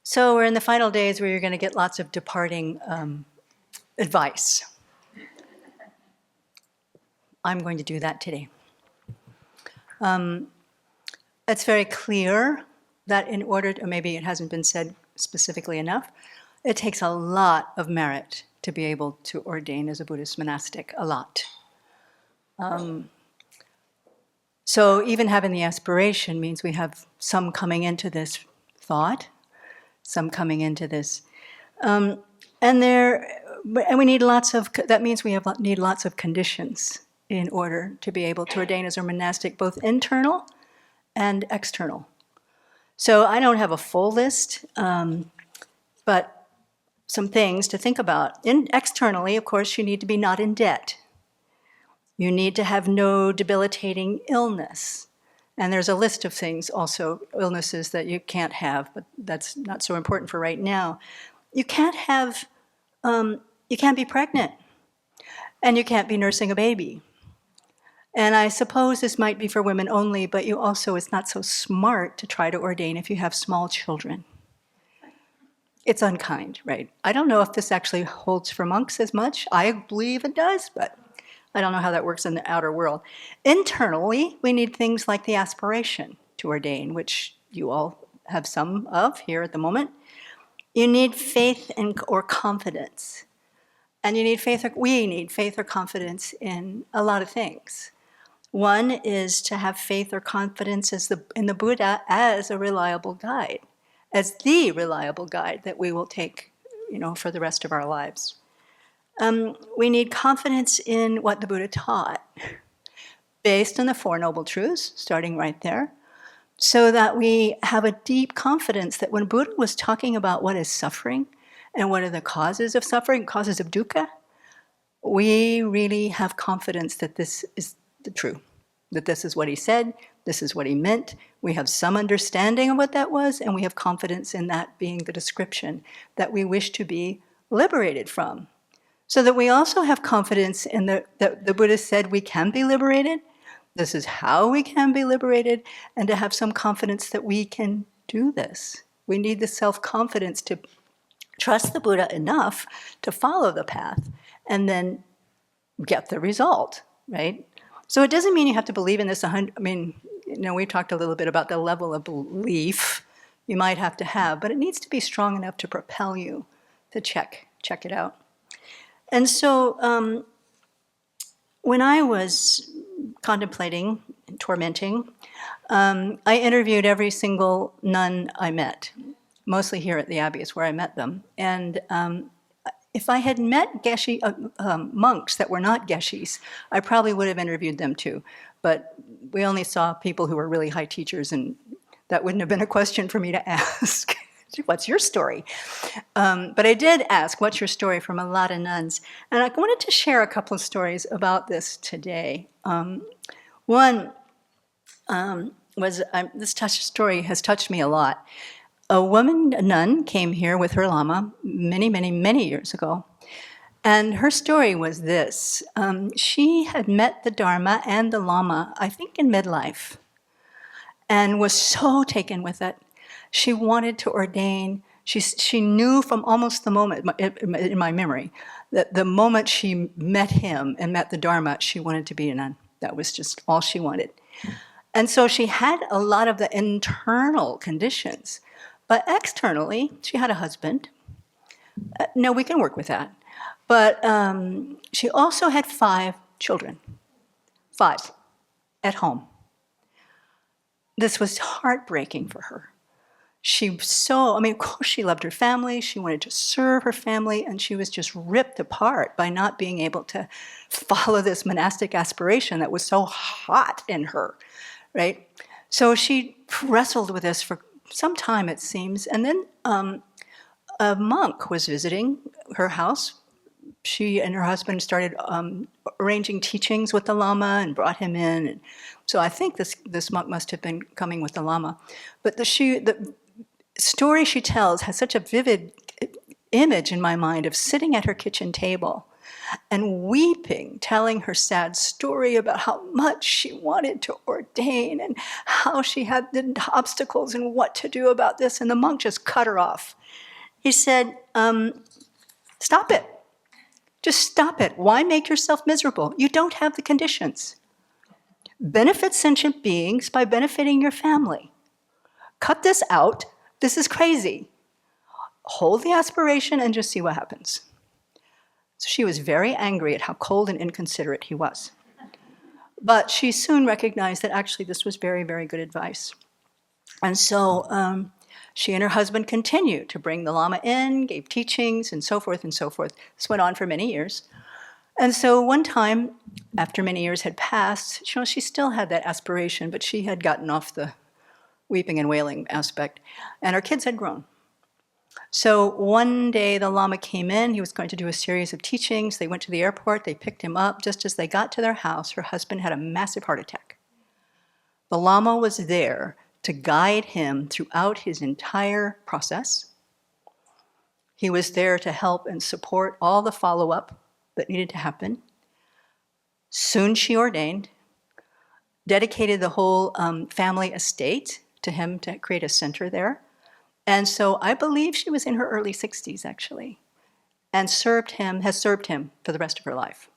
So we're in the final days where you're going to get lots of departing advice. I'm going to do that today. It's very clear that in order to, or maybe it hasn't been said specifically enough, it takes a lot of merit to be able to ordain as a Buddhist monastic, a lot. So even having the aspiration means we have some coming into this thought, some coming into this, and we need lots of. That means we need lots of conditions in order to be able to ordain as a monastic, both internal and external. So I don't have a full list, but some things to think about. Externally, of course, you need to be not in debt. You need to have no debilitating illness. And there's a list of things also, illnesses that you can't have, but that's not so important for right now. You can't be pregnant, and you can't be nursing a baby. And I suppose this might be for women only, but it's not so smart to try to ordain if you have small children. It's unkind, right? I don't know if this actually holds for monks as much. I believe it does, but I don't know how that works in the outer world. Internally, we need things like the aspiration to ordain, which you all have some of here at the moment. You need faith or confidence. And we need faith or confidence in a lot of things. One is to have faith or confidence in the Buddha as a reliable guide, as the reliable guide that we will take, for the rest of our lives. We need confidence in what the Buddha taught, based on the Four Noble Truths, starting right there, so that we have a deep confidence that when Buddha was talking about what is suffering and what are the causes of suffering, causes of dukkha, we really have confidence that this is the true, that this is what he said, this is what he meant. We have some understanding of what that was, and we have confidence in that being the description that we wish to be liberated from. So that we also have confidence in that the Buddha said we can be liberated, this is how we can be liberated, and to have some confidence that we can do this. We need the self-confidence to trust the Buddha enough to follow the path and then get the result, right? So it doesn't mean you have to believe in this 100. We talked a little bit about the level of belief you might have to have, but it needs to be strong enough to propel you to check it out. And so when I was contemplating and tormenting, I interviewed every single nun I met, mostly here at the Abbey is where I met them. And if I had met geshe monks that were not geshis, I probably would have interviewed them too. But we only saw people who were really high teachers, and that wouldn't have been a question for me to ask. What's your story? But I did ask, what's your story, from a lot of nuns. And I wanted to share a couple of stories about this today. One was, this story has touched me a lot. A nun, came here with her llama many, many, many years ago. And her story was this. She had met the Dharma and the llama, I think in midlife, and was so taken with it. She wanted to ordain. She knew from almost the moment, in my memory, that the moment she met him and met the Dharma, she wanted to be a nun. That was just all she wanted. And so she had a lot of the internal conditions. But externally, she had a husband. No, we can work with that. But she also had 5 children. 5 at home. This was heartbreaking for her. Of course she loved her family, she wanted to serve her family, and she was just ripped apart by not being able to follow this monastic aspiration that was so hot in her, right? So she wrestled with this for some time, it seems, and then a monk was visiting her house. She and her husband started arranging teachings with the Lama and brought him in. And so I think this monk must have been coming with the Lama. But the story she tells has such a vivid image in my mind of sitting at her kitchen table and weeping, telling her sad story about how much she wanted to ordain and how she had the obstacles and what to do about this. And the monk just cut her off. He said, stop it. Just stop it. Why make yourself miserable? You don't have the conditions. Benefit sentient beings by benefiting your family. Cut this out. This is crazy. Hold the aspiration and just see what happens. So she was very angry at how cold and inconsiderate he was. But she soon recognized that actually this was very, very good advice. And so she and her husband continued to bring the Lama in, gave teachings, and so forth and so forth. This went on for many years. And so one time, after many years had passed, she still had that aspiration, but she had gotten off the weeping and wailing aspect, and her kids had grown. So one day the Lama came in, he was going to do a series of teachings. They went to the airport, they picked him up. Just as they got to their house, her husband had a massive heart attack. The Lama was there to guide him throughout his entire process. He was there to help and support all the follow-up that needed to happen. Soon she ordained, dedicated the whole family estate to him to create a center there. And so I believe she was in her early 60s, actually, and has served him for the rest of her life.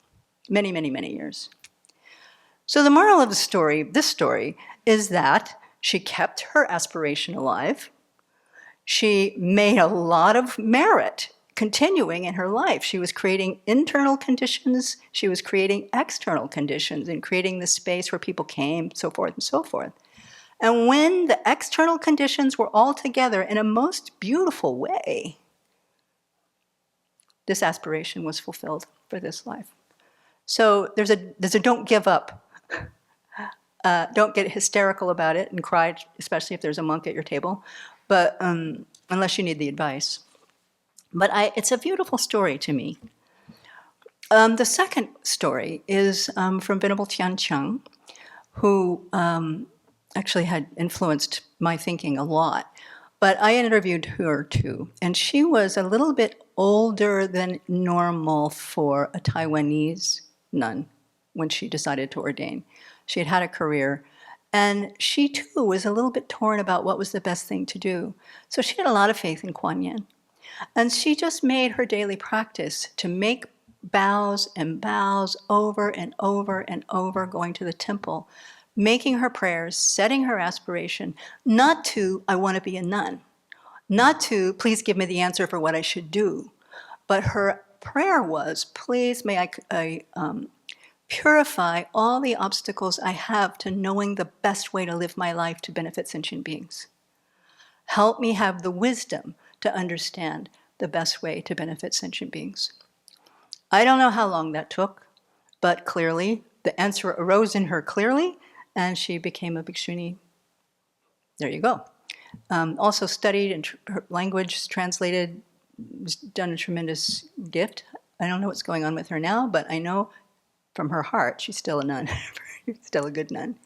Many, many, many years. So the moral of the story, this story, is that she kept her aspiration alive. She made a lot of merit continuing in her life. She was creating internal conditions. She was creating external conditions and creating the space where people came, so forth and so forth. And when the external conditions were all together in a most beautiful way, this aspiration was fulfilled for this life. So there's a don't give up. Don't get hysterical about it and cry, especially if there's a monk at your table, but unless you need the advice. But it's a beautiful story to me. The second story is from Venerable Tian Cheng, who actually had influenced my thinking a lot. But I interviewed her too, and she was a little bit older than normal for a Taiwanese nun when she decided to ordain. She had had a career, and she too was a little bit torn about what was the best thing to do. So she had a lot of faith in Kuan Yin. And she just made her daily practice to make bows and bows over and over and over, going to the temple, making her prayers, setting her aspiration, not to, I want to be a nun, not to, please give me the answer for what I should do, but her prayer was, please may I purify all the obstacles I have to knowing the best way to live my life to benefit sentient beings. Help me have the wisdom to understand the best way to benefit sentient beings. I don't know how long that took, but clearly the answer arose in her clearly, and she became a bhikshuni. There you go. Also studied and her language translated, done a tremendous gift. I don't know what's going on with her now, but I know from her heart she's still a nun, still a good nun.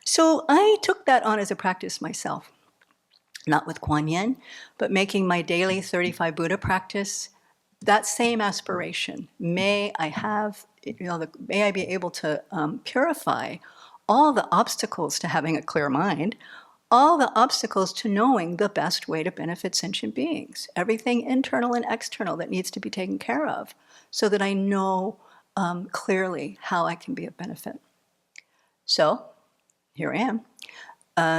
So I took that on as a practice myself, not with Kuan Yin, but making my daily 35 Buddha practice that same aspiration. May I have, may I be able to purify all the obstacles to having a clear mind, all the obstacles to knowing the best way to benefit sentient beings, everything internal and external that needs to be taken care of, so that I know clearly how I can be of benefit. So here I am.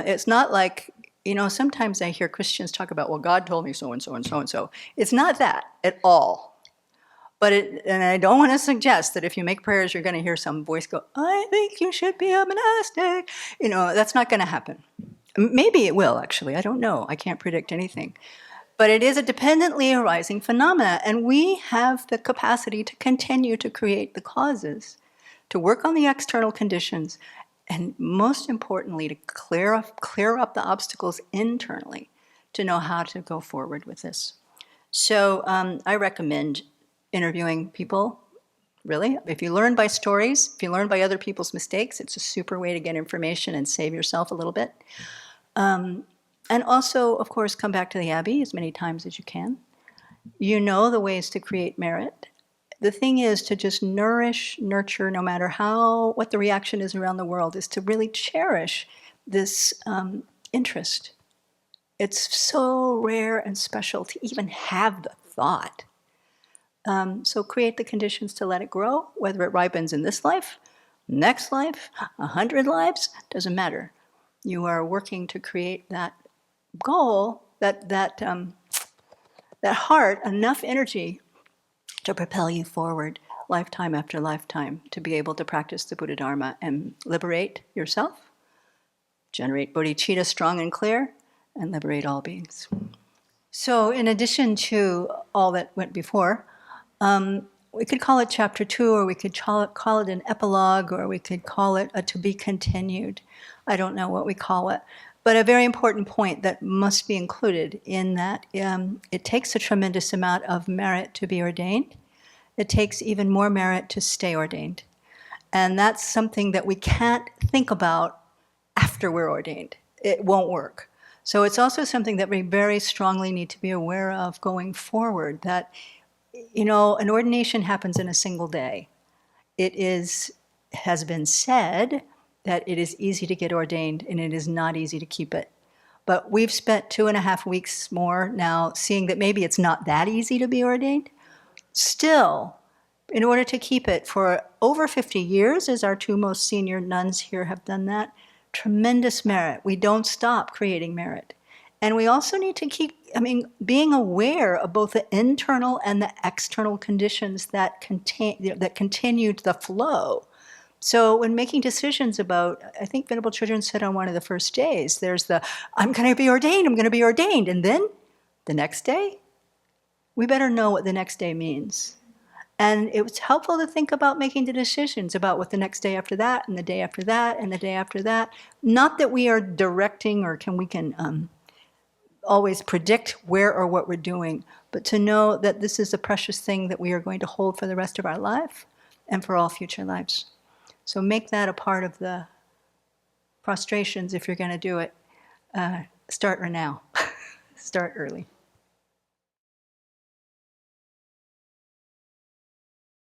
It's not like, sometimes I hear Christians talk about, well, God told me so and so and so and so. It's not that at all. But and I don't want to suggest that if you make prayers, you're going to hear some voice go, I think you should be a monastic. That's not going to happen. Maybe it will, actually. I don't know. I can't predict anything. But it is a dependently arising phenomena, and we have the capacity to continue to create the causes, to work on the external conditions, and most importantly, to clear up the obstacles internally to know how to go forward with this. So I recommend interviewing people, really. If you learn by stories, if you learn by other people's mistakes, it's a super way to get information and save yourself a little bit. And also, of course, come back to the Abbey as many times as you can. You know the ways to create merit. The thing is to just nourish, nurture, no matter what the reaction is around the world, is to really cherish this interest. It's so rare and special to even have the thought. So create the conditions to let it grow, whether it ripens in this life, next life, 100 lives, doesn't matter. You are working to create that goal, that heart, enough energy to propel you forward lifetime after lifetime to be able to practice the Buddha Dharma and liberate yourself, generate bodhicitta strong and clear, and liberate all beings. So in addition to all that went before, we could call it chapter 2, or we could call it an epilogue, or we could call it a to be continued. I don't know what we call it. But a very important point that must be included in that, it takes a tremendous amount of merit to be ordained. It takes even more merit to stay ordained. And that's something that we can't think about after we're ordained. It won't work. So it's also something that we very strongly need to be aware of going forward, that, an ordination happens in a single day. Has been said that it is easy to get ordained and it is not easy to keep it. But we've spent 2.5 weeks more now seeing that maybe it's not that easy to be ordained. Still, in order to keep it for over 50 years, as our 2 most senior nuns here have done that, tremendous merit. We don't stop creating merit. And we also need to keep, being aware of both the internal and the external conditions that continued the flow. So when making decisions about, I think Venerable Children said on one of the first days, there's I'm going to be ordained. And then the next day, we better know what the next day means. And it was helpful to think about making the decisions about what the next day after that, and the day after that, and the day after that. Not that we are directing or we can always predict where or what we're doing, but to know that this is a precious thing that we are going to hold for the rest of our life and for all future lives. So make that a part of the prostrations if you're going to do it. Start now. Start early.